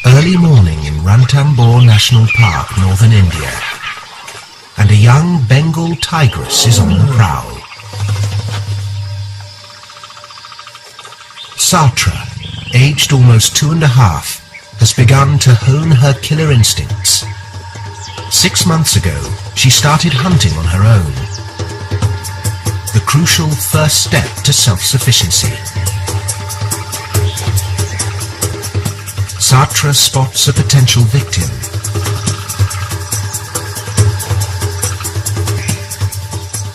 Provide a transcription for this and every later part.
Early morning in Ranthambore National Park, northern India, and a young Bengal tigress is on the prowl. Satra, aged almost 2.5, has begun to hone her killer instincts. 6 months ago, she started hunting on her own. The crucial first step to self-sufficiency. Satra spots a potential victim.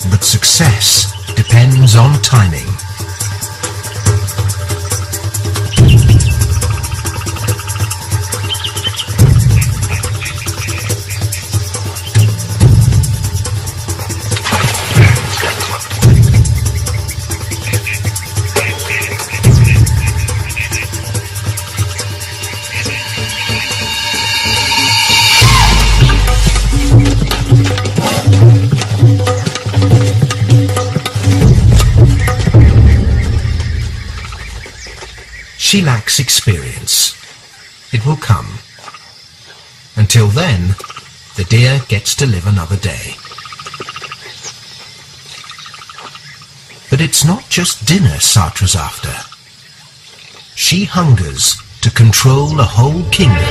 But success depends on timing. She lacks experience. It will come. Until then, the deer gets to live another day. But it's not just dinner Satra's after. She hungers to control a whole kingdom.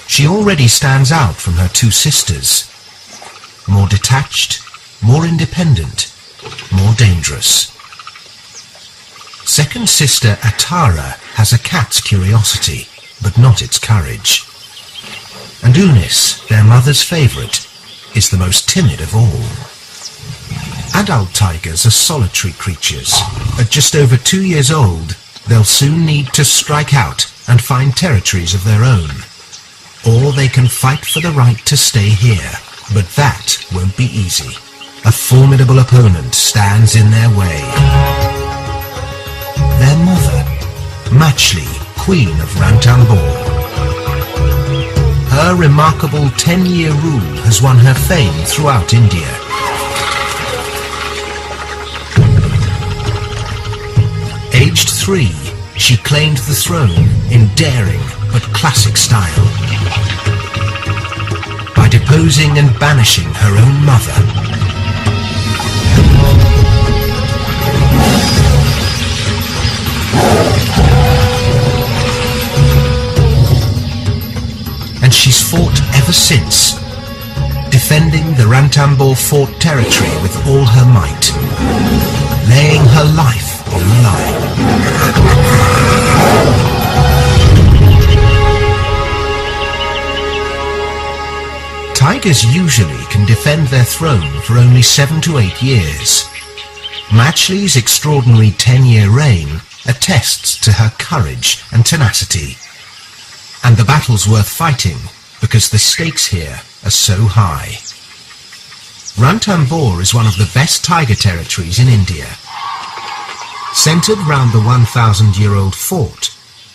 She already stands out from her two sisters. More detached, more independent, more dangerous. Second sister Atara has a cat's curiosity, but not its courage. And Unis, their mother's favourite, is the most timid of all. Adult tigers are solitary creatures. At just over 2 years old, they'll soon need to strike out and find territories of their own. Or they can fight for the right to stay here, but that won't be easy. A formidable opponent stands in their way. Their mother, Machli, Queen of Ranthambore. Her remarkable 10-year rule has won her fame throughout India. Aged 3, she claimed the throne in daring but classic style, by deposing and banishing her own mother. And she's fought ever since, defending the Ranthambore fort territory with all her might, laying her life on the line. Tigers usually can defend their throne for only 7 to 8 years. Machli's extraordinary 10-year reign attests to her courage and tenacity. And the battle's worth fighting because the stakes here are so high. Ranthambore is one of the best tiger territories in India. Centred round the 1,000-year-old fort,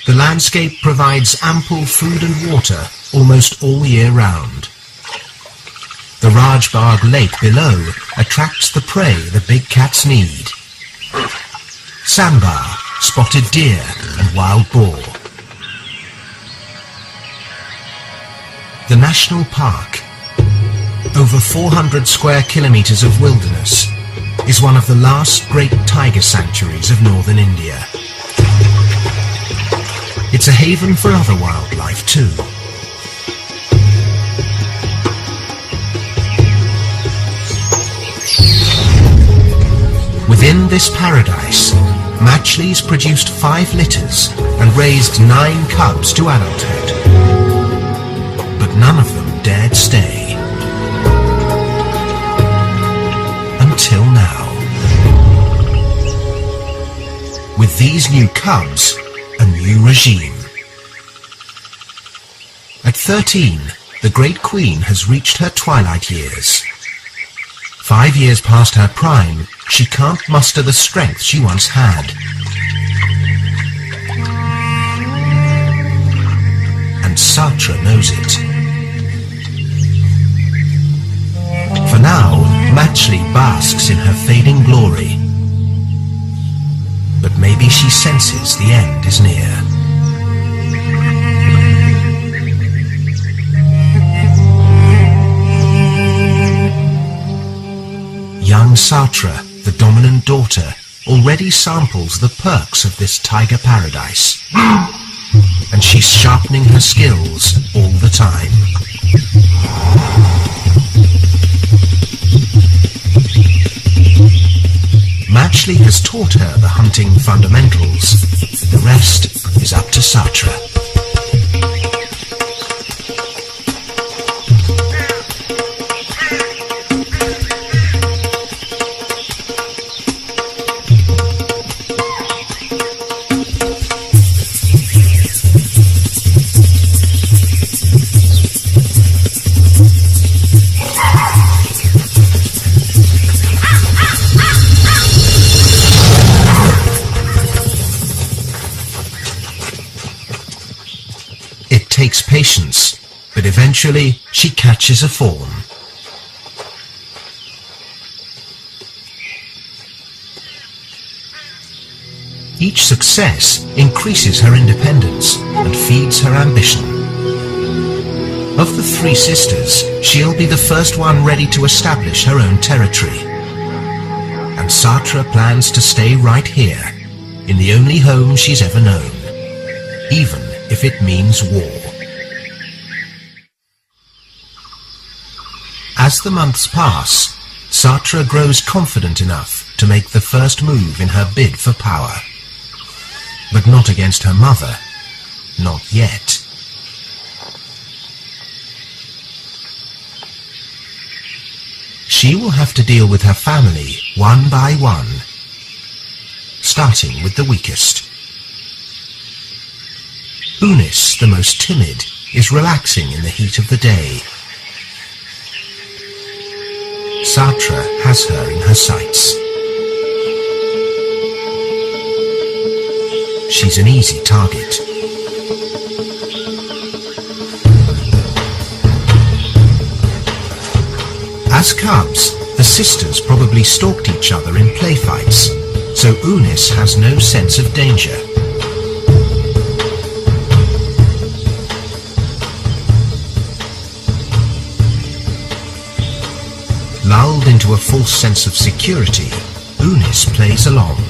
the landscape provides ample food and water almost all year round. The Rajbagh Lake below attracts the prey the big cats need. Sambar, spotted deer and wild boar. The national park, over 400 square kilometres of wilderness, is one of the last great tiger sanctuaries of northern India. It's a haven for other wildlife too. Within this paradise, Machli's produced 5 litters and raised 9 cubs to adulthood. But none of them dared stay. Until now. With these new cubs, a new regime. At 13, the Great Queen has reached her twilight years. 5 years past her prime, she can't muster the strength she once had. And Satra knows it. For now, Machli basks in her fading glory. But maybe she senses the end is near. Young Satra, the dominant daughter, already samples the perks of this tiger paradise. And she's sharpening her skills all the time. Matchley has taught her the hunting fundamentals. The rest is up to Satra. Takes patience, but eventually she catches a fawn. Each success increases her independence and feeds her ambition. Of the three sisters, she'll be the first one ready to establish her own territory. And Satra plans to stay right here, in the only home she's ever known, even if it means war. As the months pass, Satra grows confident enough to make the first move in her bid for power. But not against her mother. Not yet. She will have to deal with her family one by one, starting with the weakest. Unis, the most timid, is relaxing in the heat of the day. Satra has her in her sights. She's an easy target. As cubs, the sisters probably stalked each other in play fights, so Unis has no sense of danger. Lulled into a false sense of security, Unis plays along.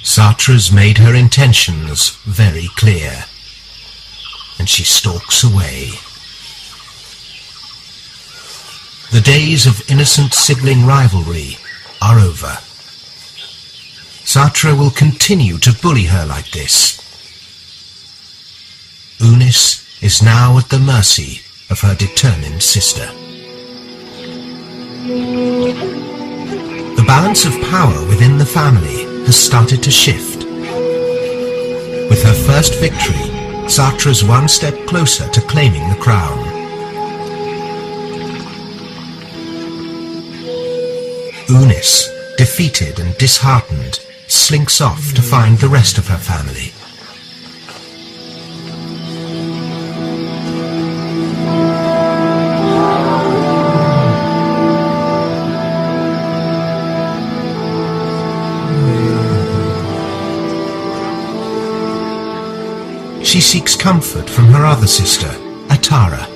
Satra's made her intentions very clear, and she stalks away. The days of innocent sibling rivalry are over. Satra will continue to bully her like this. Unis is now at the mercy of her determined sister. The balance of power within the family has started to shift. With her first victory, Satra's one step closer to claiming the crown. Unis, defeated and disheartened, slinks off to find the rest of her family. She seeks comfort from her other sister, Atara.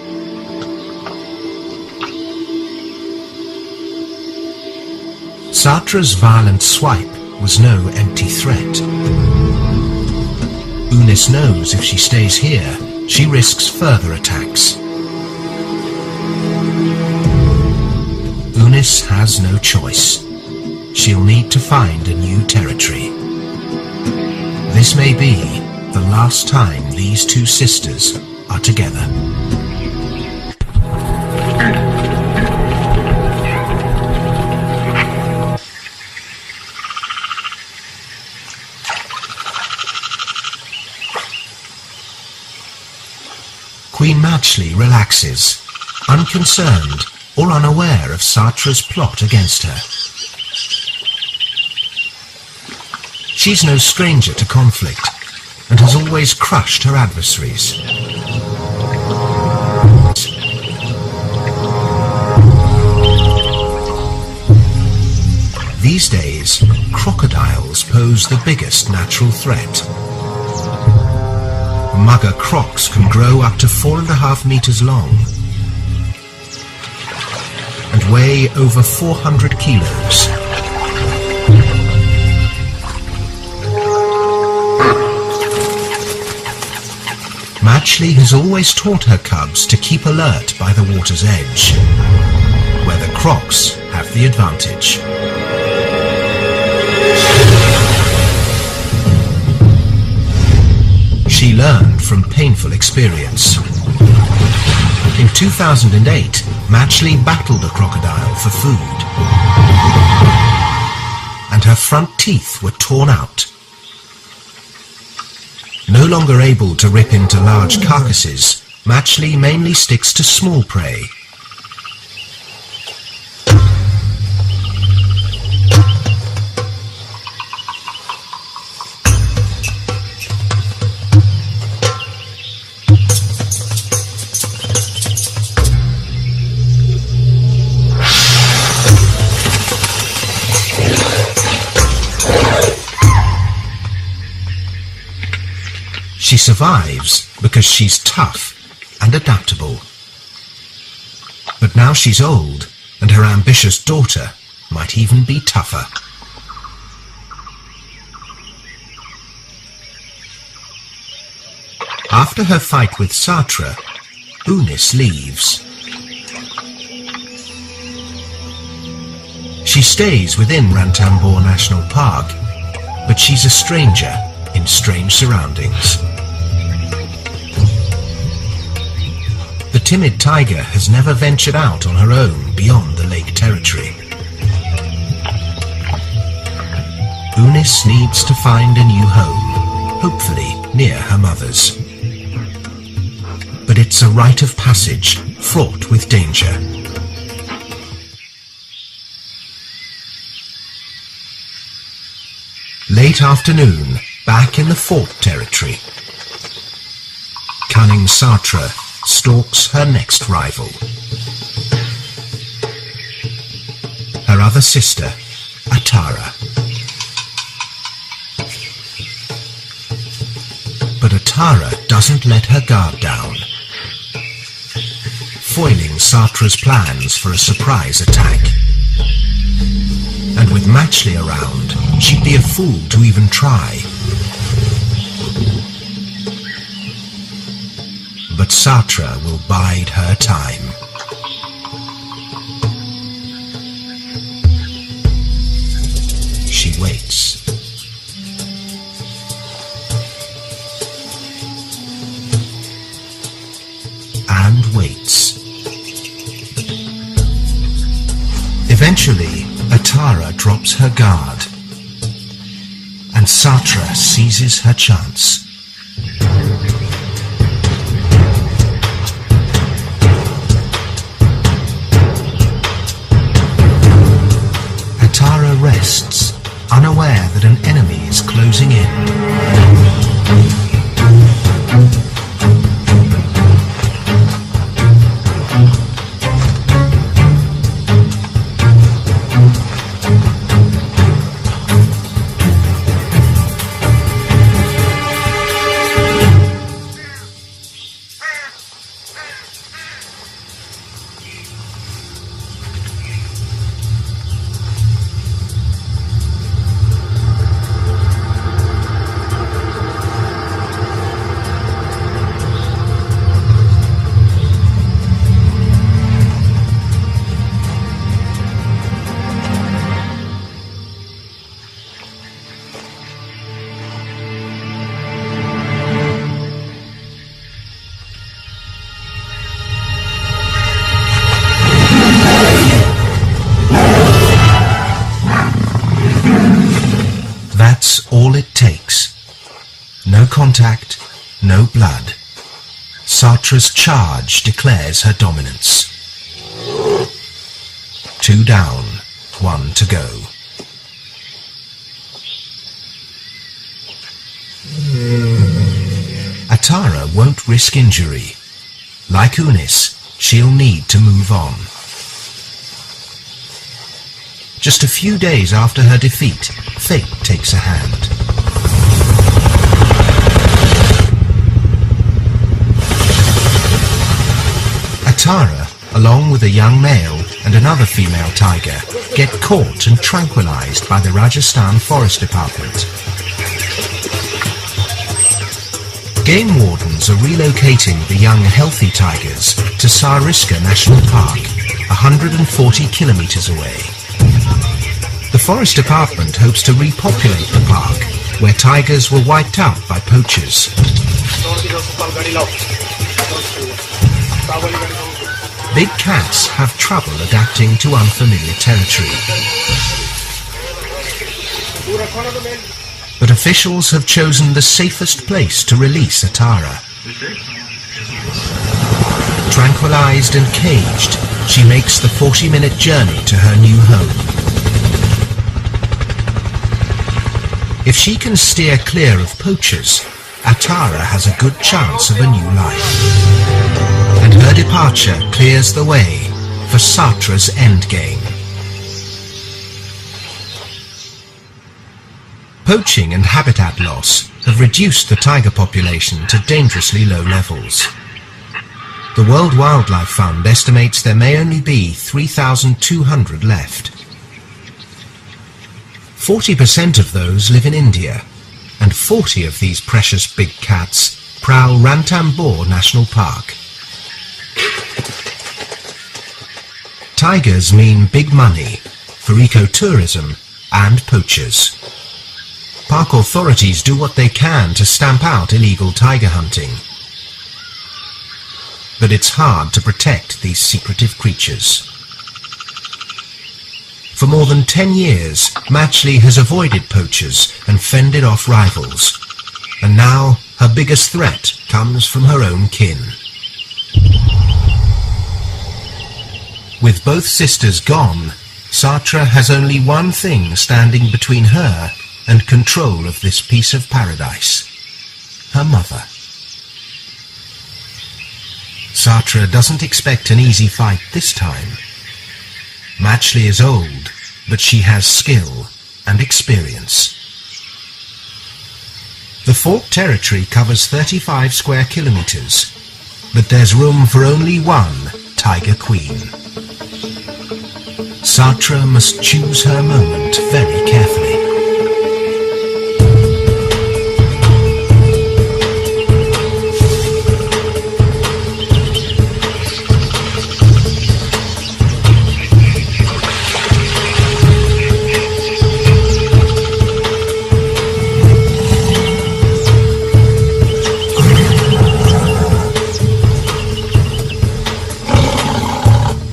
Satra's violent swipe was no empty threat. Unis knows if she stays here, she risks further attacks. Unis has no choice. She'll need to find a new territory. This may be the last time these two sisters are together. Queen Matchley relaxes, unconcerned or unaware of Satra's plot against her. She's no stranger to conflict and has always crushed her adversaries. These days, crocodiles pose the biggest natural threat. Mugger crocs can grow up to 4.5 meters long and weigh over 400 kilos. Matchley has always taught her cubs to keep alert by the water's edge, where the crocs have the advantage. She learned from painful experience. In 2008, Matchley battled a crocodile for food, and her front teeth were torn out. No longer able to rip into large carcasses, Matchley mainly sticks to small prey. She survives because she's tough and adaptable. But now she's old, and her ambitious daughter might even be tougher. After her fight with Satra, Unis leaves. She stays within Ranthambore National Park, but she's a stranger in strange surroundings. The timid tiger has never ventured out on her own beyond the lake territory. Unis needs to find a new home, hopefully near her mother's. But it's a rite of passage fraught with danger. Late afternoon, back in the Fort territory. Cunning Satra stalks her next rival. Her other sister, Atara. But Atara doesn't let her guard down, foiling Satra's plans for a surprise attack. And with Matchley around, she'd be a fool to even try. But Satra will bide her time. She waits. And waits. Eventually, Atara drops her guard, and Satra seizes her chance. Atara rests, unaware that an enemy is closing in. No contact, no blood. Satra's charge declares her dominance. 2 down, 1 to go. Atara won't risk injury. Like Unis, she'll need to move on. Just a few days after her defeat, fate takes a hand. Atara, along with a young male and another female tiger, get caught and tranquilized by the Rajasthan Forest Department. Game wardens are relocating the young healthy tigers to Sariska National Park, 140 kilometers away. The Forest Department hopes to repopulate the park, where tigers were wiped out by poachers. Big cats have trouble adapting to unfamiliar territory. But officials have chosen the safest place to release Atara. Tranquilized and caged, she makes the 40-minute journey to her new home. If she can steer clear of poachers, Atara has a good chance of a new life. And her departure clears the way for Satra's endgame. Poaching and habitat loss have reduced the tiger population to dangerously low levels. The World Wildlife Fund estimates there may only be 3,200 left. 40% of those live in India, and 40 of these precious big cats prowl Ranthambore National Park. Tigers mean big money for ecotourism and poachers. Park authorities do what they can to stamp out illegal tiger hunting. But it's hard to protect these secretive creatures. For more than 10 years, Matchley has avoided poachers and fended off rivals. And now her biggest threat comes from her own kin. With both sisters gone, Satra has only one thing standing between her and control of this piece of paradise: her mother. Satra doesn't expect an easy fight this time. Matchley is old, but she has skill and experience. The Fork territory covers 35 square kilometers, but there's room for only one Tiger Queen. Satra must choose her moment very carefully.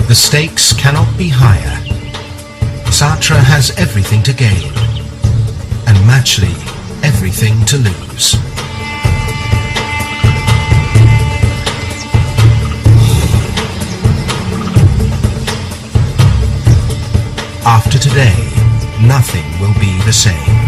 The stakes cannot be higher. Satra has everything to gain, and Matchley everything to lose. After today, nothing will be the same.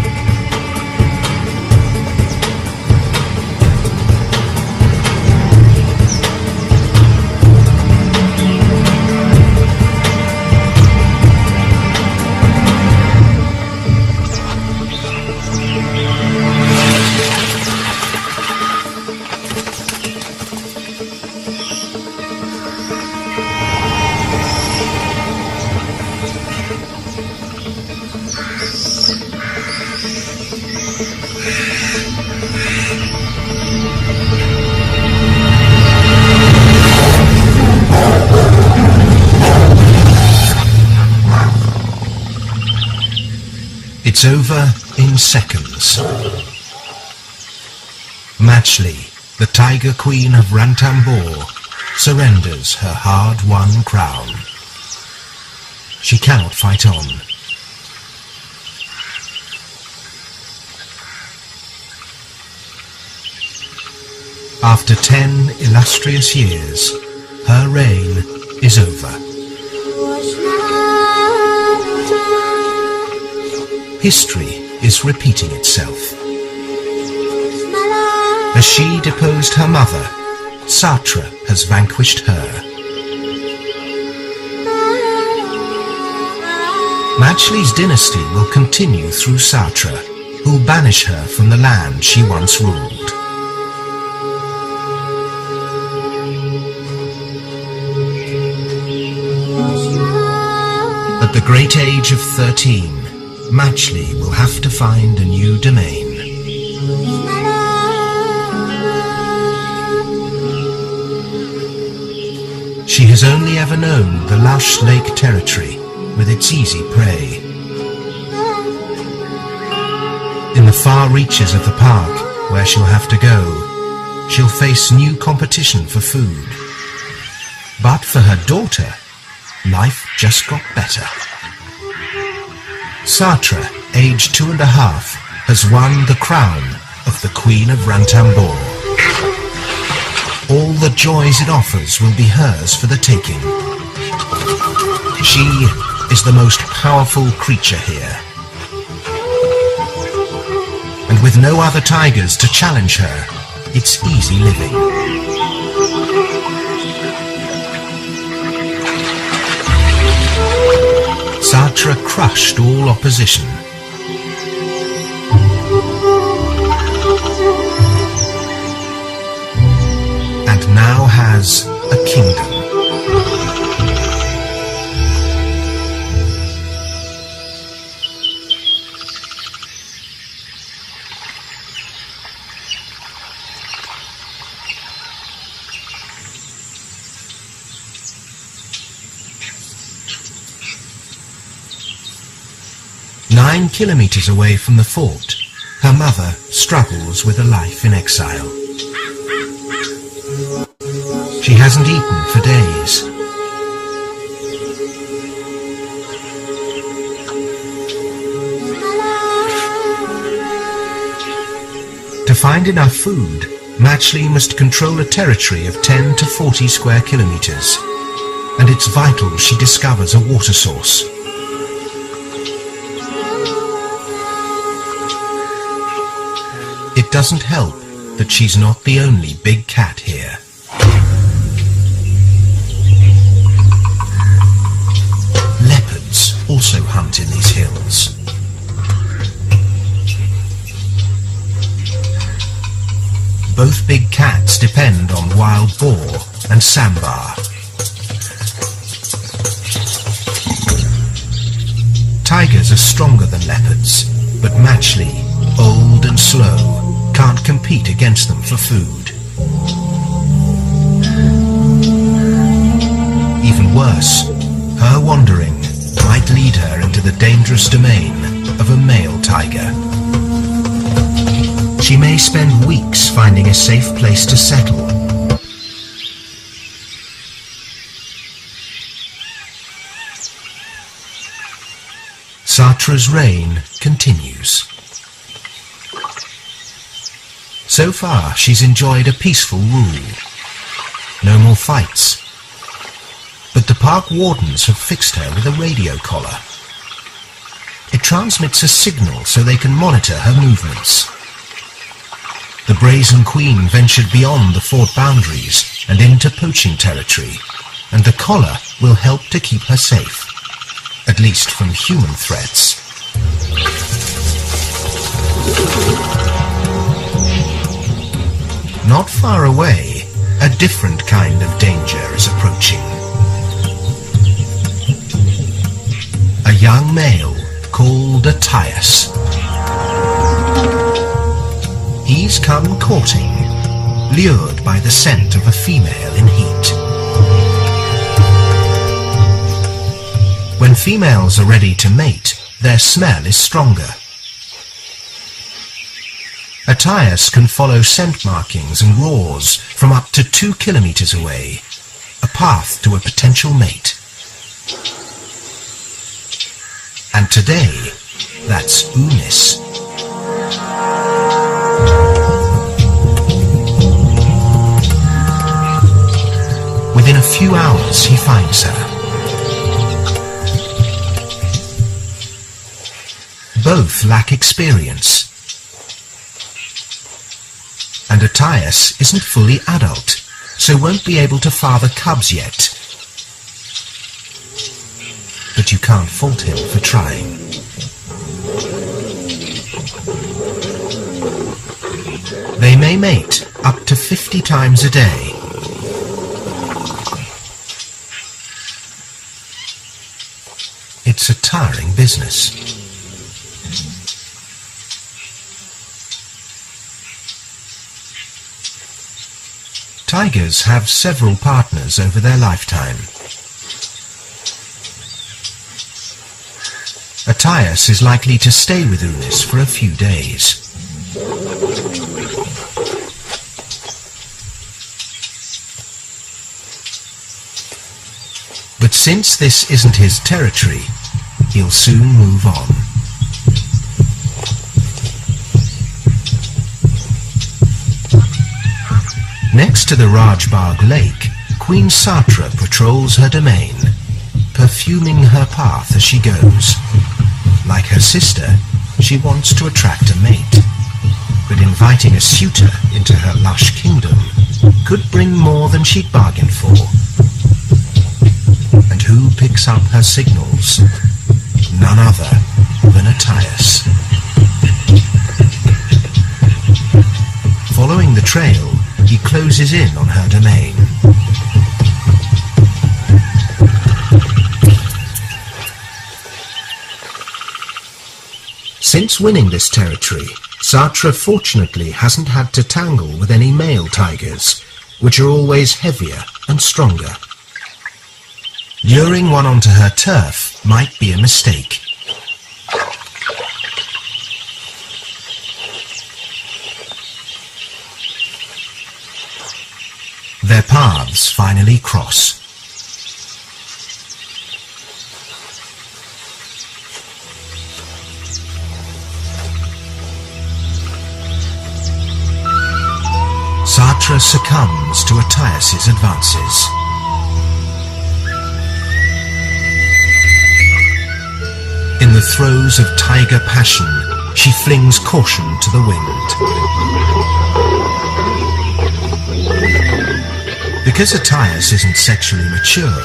It's over in seconds. Matchley, the Tiger Queen of Ranthambore, surrenders her hard-won crown. She cannot fight on. After 10 illustrious years, her reign is over. History is repeating itself. As she deposed her mother, Satra has vanquished her. Matchley's dynasty will continue through Satra, who'll banish her from the land she once ruled. At the great age of 13, Matchley will have to find a new domain. She has only ever known the lush lake territory with its easy prey. In the far reaches of the park, where she'll have to go, she'll face new competition for food. But for her daughter, life just got better. Satra, aged 2.5, has won the crown of the Queen of Ranthambore. All the joys it offers will be hers for the taking. She is the most powerful creature here. And with no other tigers to challenge her, it's easy living. Satra crushed all opposition. And now has a kingdom. Nine kilometers away from the fort, her mother struggles with a life in exile. She hasn't eaten for days. To find enough food, Matchley must control a territory of 10 to 40 square kilometers, and it's vital she discovers a water source. It doesn't help that she's not the only big cat here. Leopards also hunt in these hills. Both big cats depend on wild boar and sambar. Tigers are stronger than leopards, but Matchley, old and slow, can't compete against them for food. Even worse, her wandering might lead her into the dangerous domain of a male tiger. She may spend weeks finding a safe place to settle. Satra's reign continues. So far, she's enjoyed a peaceful rule. No more fights. But the park wardens have fixed her with a radio collar. It transmits a signal so they can monitor her movements. The Brazen Queen ventured beyond the fort boundaries and into poaching territory, and the collar will help to keep her safe, at least from human threats. Not far away, a different kind of danger is approaching. A young male called a Tigress. He's come courting, lured by the scent of a female in heat. When females are ready to mate, their smell is stronger. A Tigress can follow scent markings and roars from up to 2 kilometers away, a path to a potential mate. And today, that's Unis. few hours he finds her. Both lack experience, and Attias isn't fully adult, so won't be able to father cubs yet. But you can't fault him for trying. They may mate up to 50 times a day. It's a tiring business. Tigers have several partners over their lifetime. Attias is likely to stay with Unis for a few days. But since this isn't his territory, he'll soon move on. Next to the Rajbagh Lake, Queen Satra patrols her domain, perfuming her path as she goes. Like her sister, she wants to attract a mate, but inviting a suitor into her lush kingdom could bring more than she'd bargained for. And who picks up her signals? None other than Attias. Following the trail, he closes in on her domain. Since winning this territory, Satra fortunately hasn't had to tangle with any male tigers, which are always heavier and stronger. Luring one onto her turf might be a mistake. Their paths finally cross. Satra succumbs to Attias' advances. In the throes of tiger passion, she flings caution to the wind. Because Attias isn't sexually mature,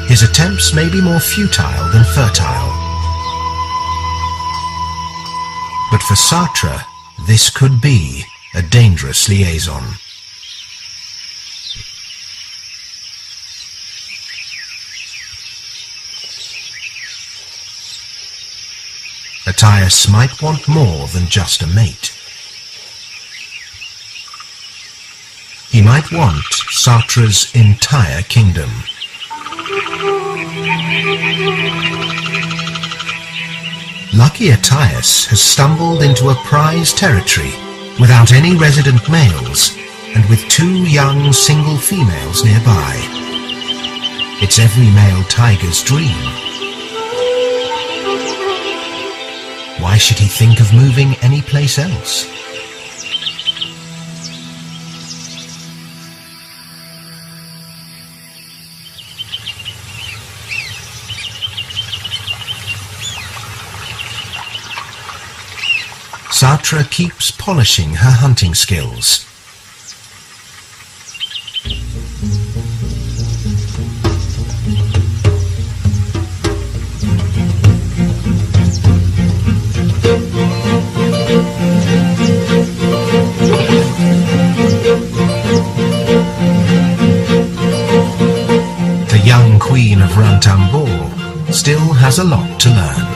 his attempts may be more futile than fertile. But for Satra, this could be a dangerous liaison. Attias might want more than just a mate. He might want Satra's entire kingdom. Lucky Attias has stumbled into a prize territory without any resident males and with 2 young single females nearby. It's every male tiger's dream. Why should he think of moving anyplace else? Satra keeps polishing her hunting skills. The young queen of Ranthambore still has a lot to learn.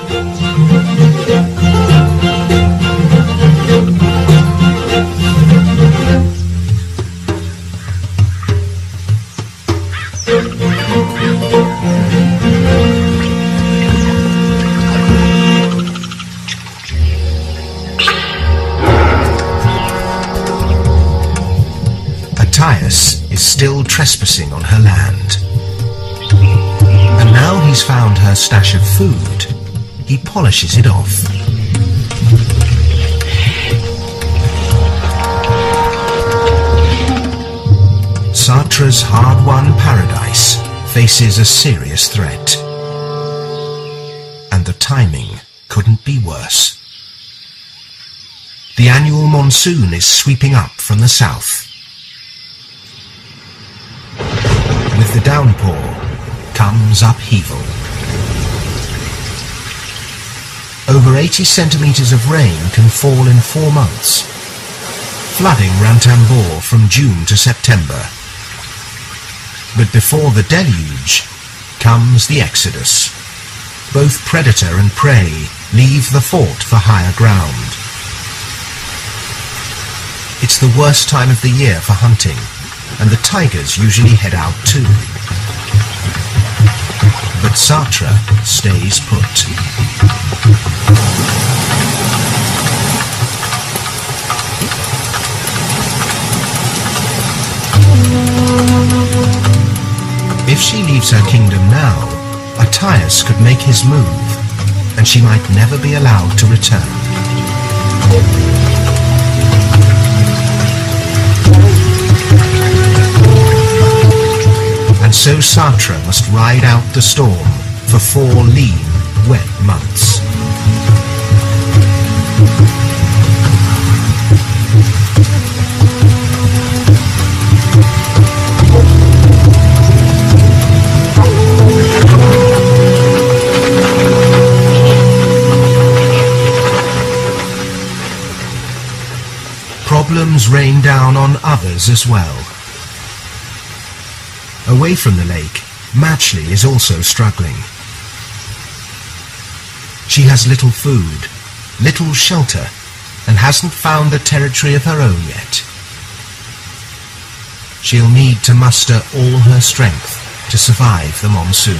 Attias is still trespassing on her land. And now he's found her stash of food, he polishes it off. Satra's hard-won paradise faces a serious threat. And the timing couldn't be worse. The annual monsoon is sweeping up from the south. With the downpour comes upheaval. Over 80 centimeters of rain can fall in 4 months, flooding Ranthambore from June to September. But before the deluge comes the exodus. Both predator and prey leave the fort for higher ground. It's the worst time of the year for hunting, and the tigers usually head out too. But Satra stays put. If she leaves her kingdom now, Attias could make his move, and she might never be allowed to return. And so Satra must ride out the storm for 4 lean, wet months. Problems rain down on others as well. Away from the lake, Matchley is also struggling. She has little food, little shelter, and hasn't found a territory of her own yet. She'll need to muster all her strength to survive the monsoon.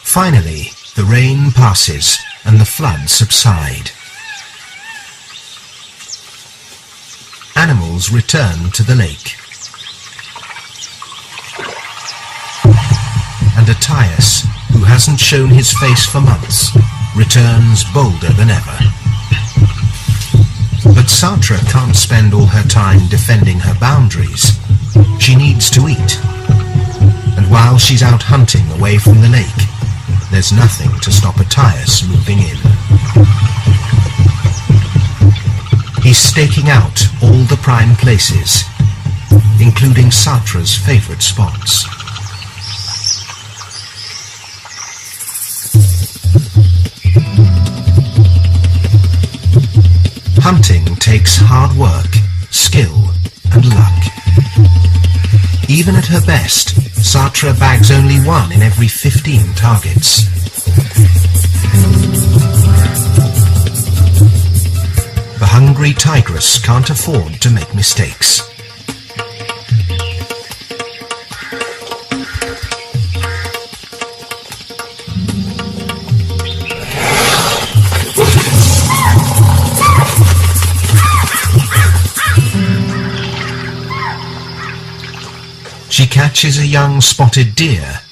Finally, the rain passes and the floods subside. Animals return to the lake. And Attias, who hasn't shown his face for months, returns bolder than ever. But Satra can't spend all her time defending her boundaries. She needs to eat. And while she's out hunting away from the lake, there's nothing to stop Attias moving in. He's staking out all the prime places, including Satra's favorite spots. Hunting takes hard work, skill, and luck. Even at her best, Satra bags only 1 in every 15 targets. The hungry tigress can't afford to make mistakes. She catches a young spotted deer,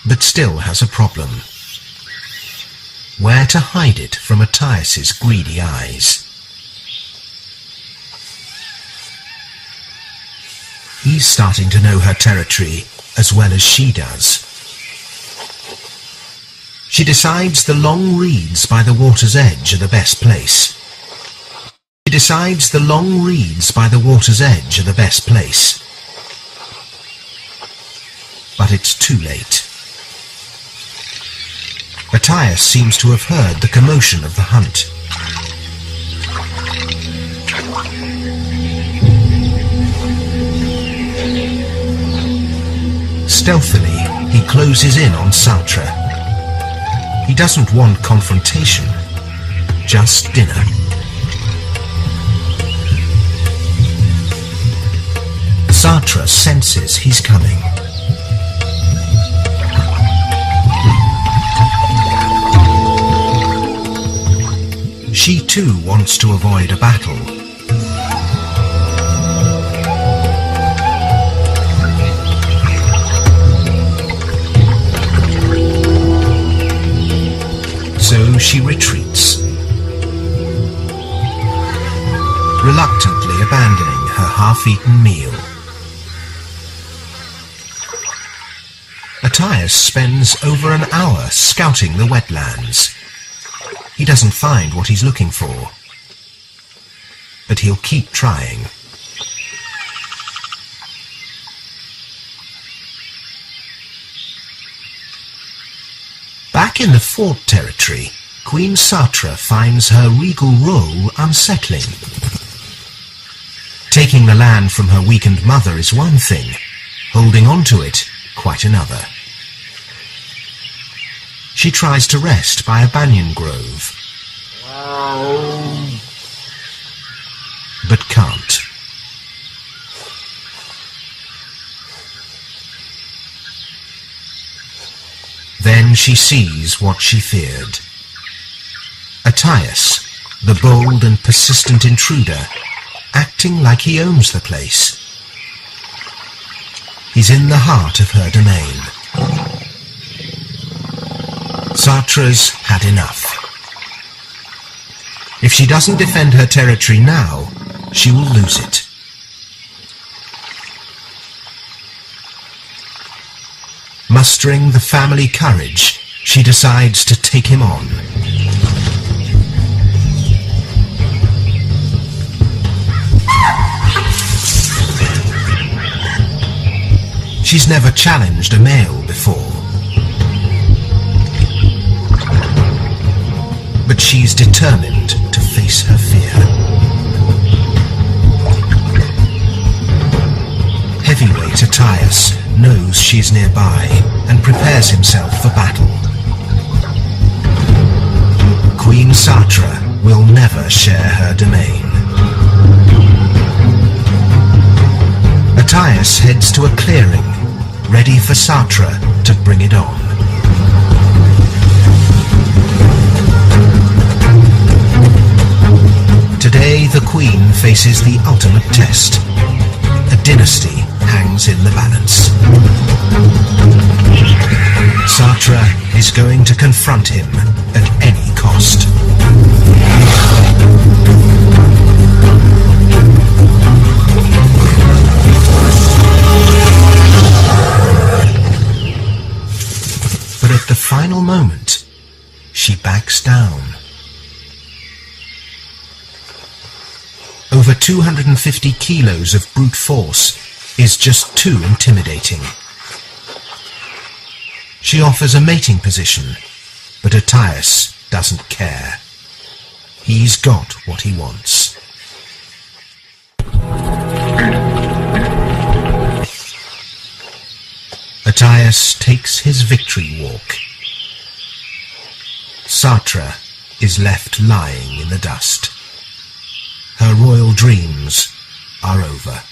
but still has a problem. Where to hide it from Attias's greedy eyes? He's starting to know her territory as well as she does. She decides the long reeds by the water's edge are the best place. She decides the long reeds by the water's edge are the best place. But it's too late. Attias seems to have heard the commotion of the hunt. Stealthily, he closes in on Satra. He doesn't want confrontation, just dinner. Satra senses he's coming. She too wants to avoid a battle. she retreats, reluctantly abandoning her half-eaten meal. Matthias spends over an hour scouting the wetlands. He doesn't find what he's looking for, but he'll keep trying. Back in the fort territory, Queen Satra finds her regal role unsettling. Taking the land from her weakened mother is one thing, holding on to it quite another. She tries to rest by a banyan grove, but can't. Then she sees what she feared. Matthias, the bold and persistent intruder, acting like he owns the place. He's in the heart of her domain. Satra's had enough. If she doesn't defend her territory now, she will lose it. Mustering the family courage, she decides to take him on. She's never challenged a male before, but she's determined to face her fear. Heavyweight Matthias knows she's nearby and prepares himself for battle. Queen Satra will never share her domain. Matthias heads to a clearing, ready for Satra to bring it on. Today the Queen faces the ultimate test. A dynasty hangs in the balance. Satra is going to confront him at any cost. But at the final moment, she backs down. Over 250 kilos of brute force is just too intimidating. She offers a mating position, but Matthias doesn't care. He's got what he wants. Matthias takes his victory walk. Satra is left lying in the dust. Her royal dreams are over.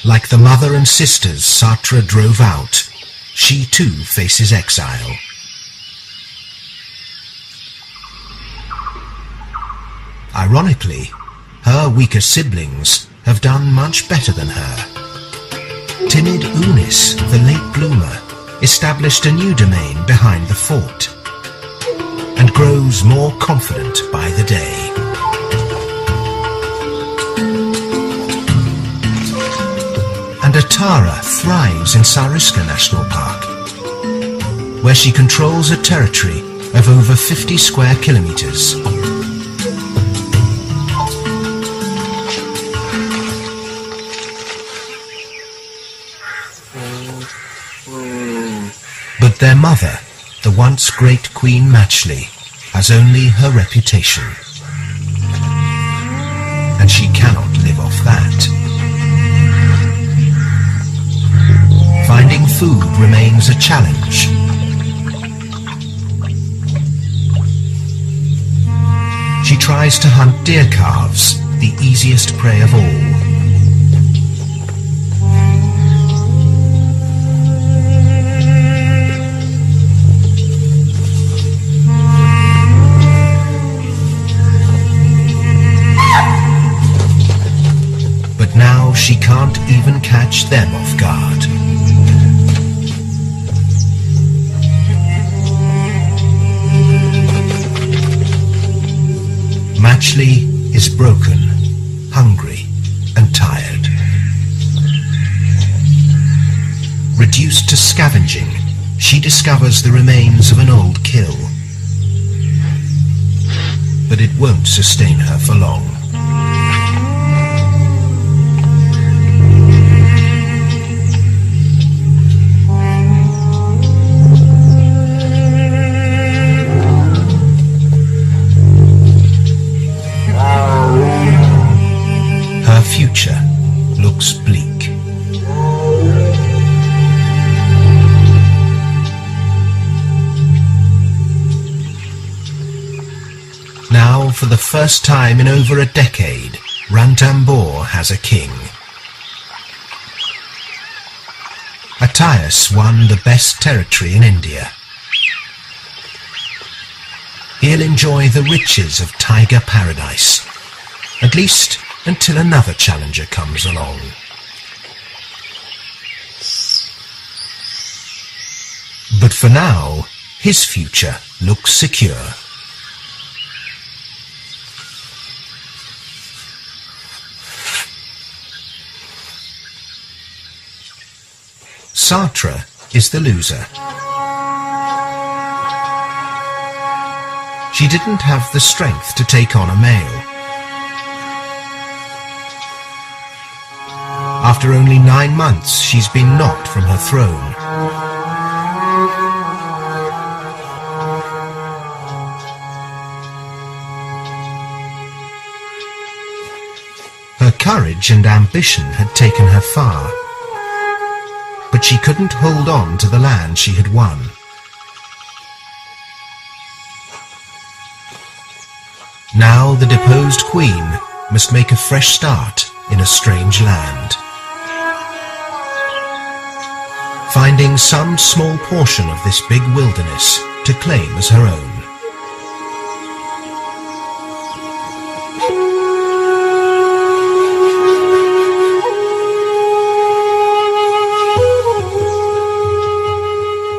Like the mother and sisters Satra drove out, she too faces exile. Ironically, her weaker siblings have done much better than her. Timid Unis, the late bloomer, established a new domain behind the fort and grows more confident by the day. And Atara thrives in Sariska National Park, where she controls a territory of over 50 square kilometers. But their mother, the once great Queen Matchley, has only her reputation. And she cannot live off that. Finding food remains a challenge. She tries to hunt deer calves, the easiest prey of all. Now she she can't even catch them off guard. Matchley is broken, hungry, and tired. Reduced to scavenging, she discovers the remains of an old kill. But it won't sustain her for long. Her future looks bleak. Now, for the first time in over a decade, Ranthambore has a king. Attias won the best territory in India. He'll enjoy the riches of tiger paradise, at least until another challenger comes along. But for now, his future looks secure. Sartre is the loser. She didn't have the strength to take on a male. After only 9 months, she's been knocked from her throne. Her courage and ambition had taken her far, but she couldn't hold on to the land she had won. Now the deposed queen must make a fresh start in a strange land, finding some small portion of this big wilderness to claim as her own.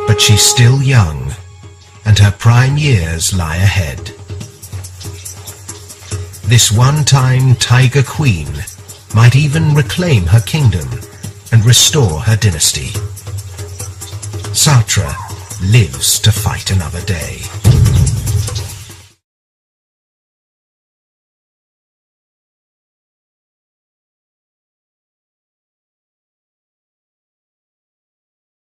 But she's still young, and her prime years lie ahead. This one-time tiger queen might even reclaim her kingdom and restore her dynasty. Sartre lives to fight another day.